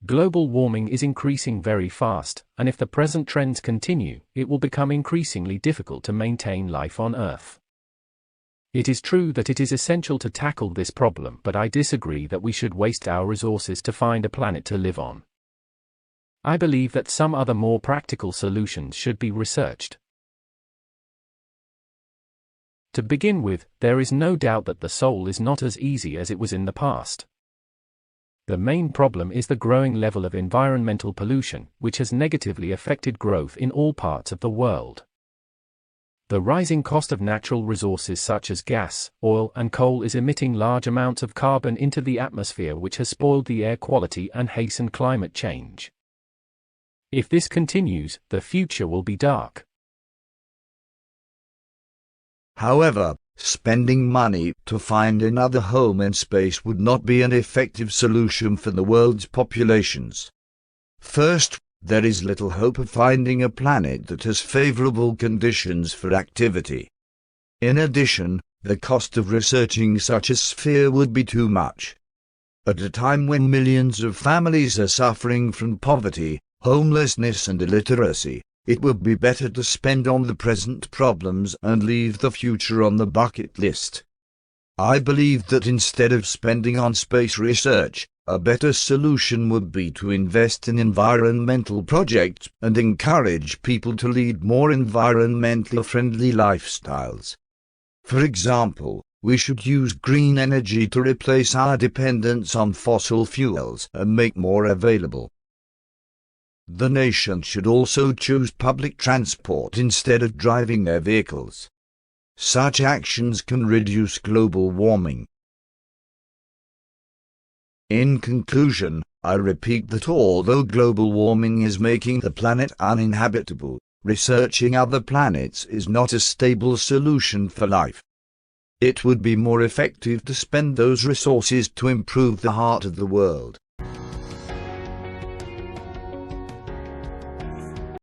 Global warming is increasing very fast, and if the present trends continue, it will become increasingly difficult to maintain life on Earth. It is true that it is essential to tackle this problem, but I disagree that we should waste our resources to find a planet to live on. I believe that some other more practical solutions should be researched. To begin with, there is no doubt that the soul is not as easy as it was in the past. The main problem is the growing level of environmental pollution, which has negatively affected growth in all parts of the world. The rising cost of natural resources such as gas, oil, and coal is emitting large amounts of carbon into the atmosphere, which has spoiled the air quality and hastened climate change. If this continues, the future will be dark. However, spending money to find another home in space would not be an effective solution for the world's populations. First, there is little hope of finding a planet that has favorable conditions for activity. In addition, the cost of researching such a sphere would be too much. At a time when millions of families are suffering from poverty, homelessness and illiteracy, it would be better to spend on the present problems and leave the future on the bucket list. I believe that instead of spending on space research, a better solution would be to invest in environmental projects and encourage people to lead more environmentally friendly lifestyles. For example, we should use green energy to replace our dependence on fossil fuels and make more available. The nation should also choose public transport instead of driving their vehicles. Such actions can reduce global warming. In conclusion, I repeat that although global warming is making the planet uninhabitable, researching other planets is not a stable solution for life. It would be more effective to spend those resources to improve the heart of the world.